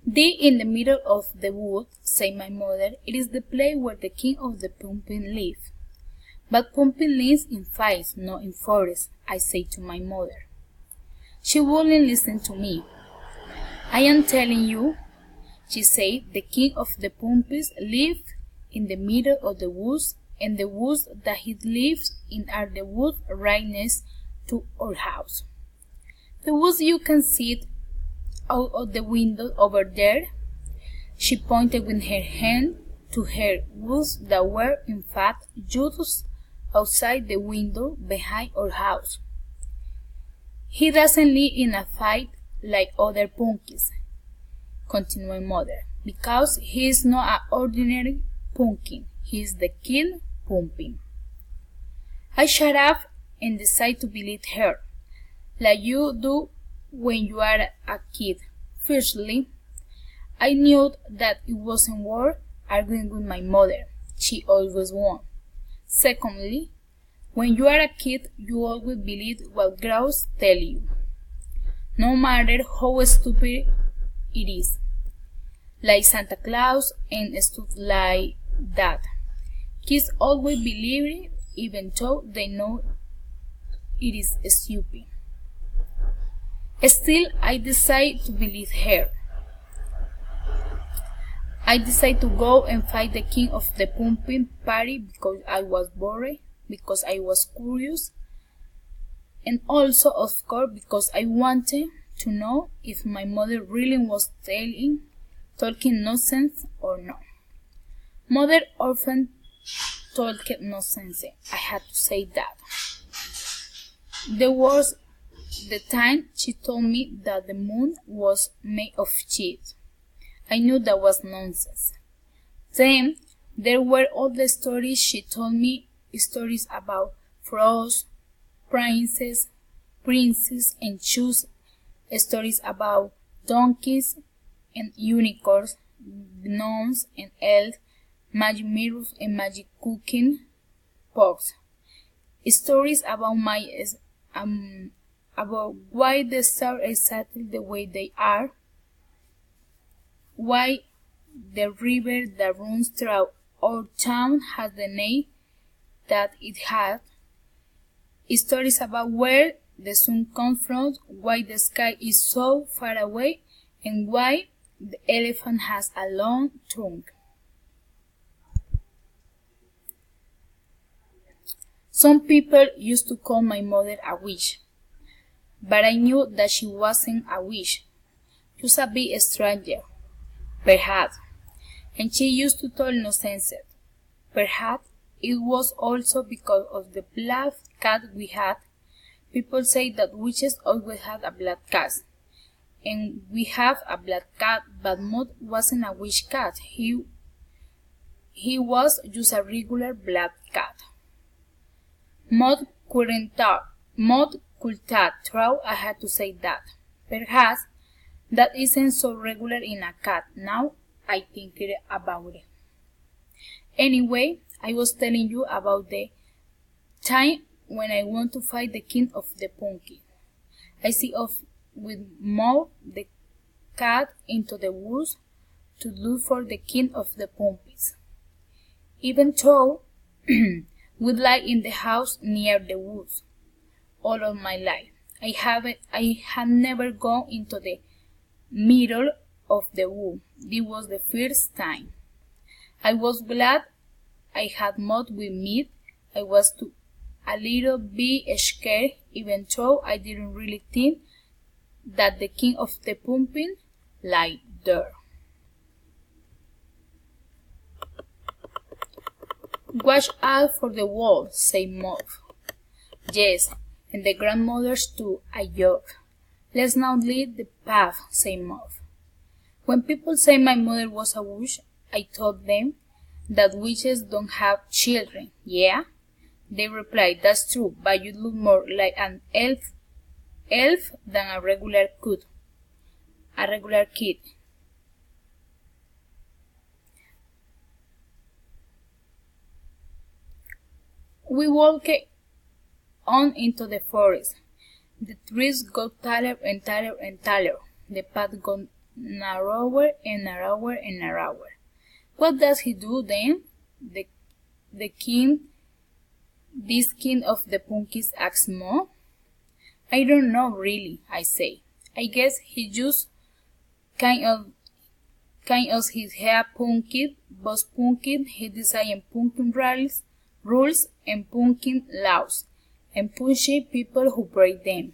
There in the middle of the wood, said my mother, it is the place where the king of the pumpkin lives. But pumpkin lives in fields, not in forests, I said to my mother. She wouldn't listen to me. I am telling you, she said, the king of the pumpkins lives in the middle of the woods, and the woods that he lives in are the woods right next to our house. The woods you can see out of the window over there. She pointed with her hand to her woods that were in fact just outside the window behind our house. He doesn't live in a fight like other pumpkins, continued mother, because he is not an ordinary pumpkin. He is the king pumpkin. I shut up and decided to believe her, like you do when you are a kid. Firstly, I knew that it wasn't worth arguing with my mother. She always won. Secondly, when you are a kid, you always believe what grown-ups tell you, no matter how stupid it is, like Santa Claus and stuff like that. Kids always believe it, even though they know it is stupid. Still, I decided to believe her. I decided to go and fight the king of the pumpkin party because I was bored, because I was curious, and also, of course, because I wanted to know if my mother really was talking nonsense or not. Mother often talked nonsense, I had to say that. There was the time she told me that the moon was made of cheese. I knew that was nonsense. Then there were all the stories she told me, stories about frogs, princes, and shoes, stories about donkeys and unicorns, gnomes and elves, magic mirrors and magic cooking pots. Stories about about why the stars are exactly the way they are, why the river that runs through our town has the name that it had, stories about where the sun comes from, why the sky is so far away, and why the elephant has a long trunk. Some people used to call my mother a witch, but I knew that she wasn't a witch, just a big stranger, perhaps, and she used to tell nonsense. Perhaps it was also because of the black cat we had. People say that witches always had a black cat, and we have a black cat, but Maud wasn't a witch cat. He was just a regular black cat. Maud could talk through, I had to say that. Perhaps that isn't so regular in a cat, now I think about it. Anyway, I was telling you about the time when I want to fight the king of the pumpkin. I set off with Maud the cat into the woods to look for the king of the pumpkins. Even though we lived in the house near the woods all of my life, I had never gone into the middle of the wood. This was the first time. I was glad I had Maud with me. I was a little bit scared, even though I didn't really think that the king of the pumpkin lay there. Watch out for the wall, said Maud. Yes, and the grandmothers too, I joked. Let's now lead the path, said Maud. When people say my mother was a witch, I told them that witches don't have children. Yeah? They replied, that's true, but you look more like an elf than a regular kid. We walked on into the forest. The trees got taller and taller and taller. The path got narrower and narrower and narrower. What does he do then? This king of the punkies asks Mo. I don't know really, I say. I guess he just kind of his hair punked, was punked, he designed punking rules and punking laws, and punishing people who break them.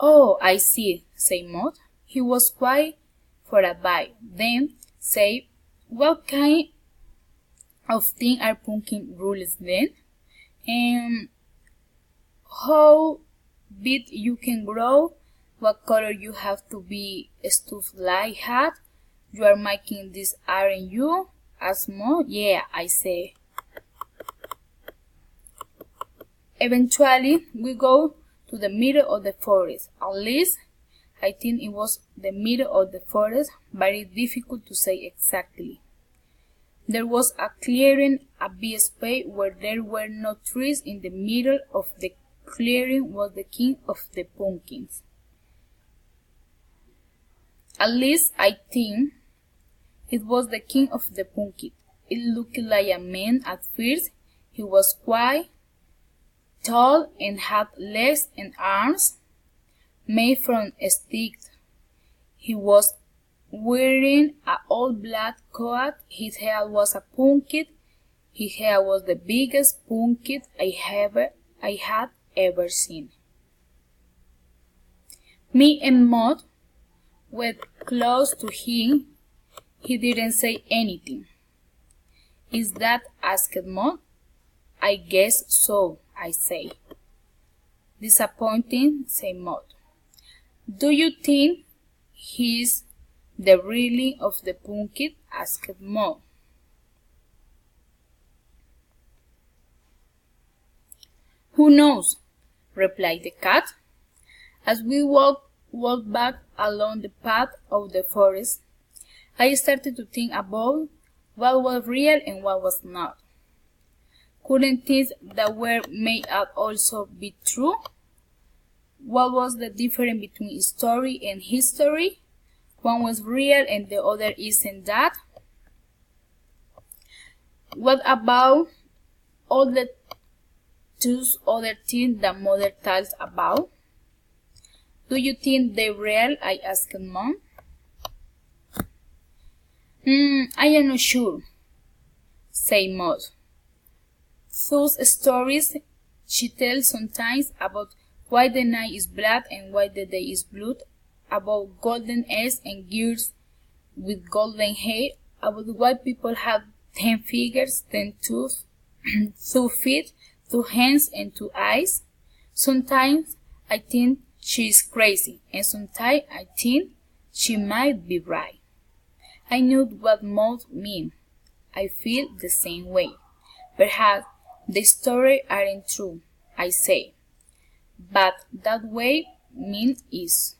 Oh, I see, say Maud. He was quiet for a while, then say, what kind of thing are punking rules then? And how big you can grow? What color you have to be stuffed like hat? You are making this, aren't you? Ask Mo. Yeah, I say. Eventually, we go to the middle of the forest. At least, I think it was the middle of the forest, very difficult to say exactly. There was a clearing, a big space where there were no trees. In the middle of the clearing was the king of the pumpkins. At least I think it was the king of the pumpkin. It looked like a man at first. He was quite tall and had legs and arms made from sticks. He was wearing an old black coat. His hair was a pumpkin. His hair was the biggest pumpkin I had ever seen. Me and Maud were close to him. He didn't say anything. Is that? Asked Maud. I guess so, I say. Disappointing, said Maud. Do you think he's the reeling of the pumpkin? Asked Maud. Who knows? Replied the cat. As we walked back along the path of the forest, I started to think about what was real and what was not. Couldn't things that were made up also be true? What was the difference between story and history? One was real and the other isn't that? What about all the those other things that Mother tells about? Do you think they're real? I asked Mom. I am not sure, said Maud. Those stories she tells sometimes about why the night is black and why the day is blue, about golden eggs and girls with golden hair, about why people have 10 fingers, 10 toes, 2 feet, 2 hands and 2 eyes. Sometimes I think she is crazy, and sometimes I think she might be right. I knew what Maud meant. I feel the same way. Perhaps the stories aren't true, I say. But that way means is.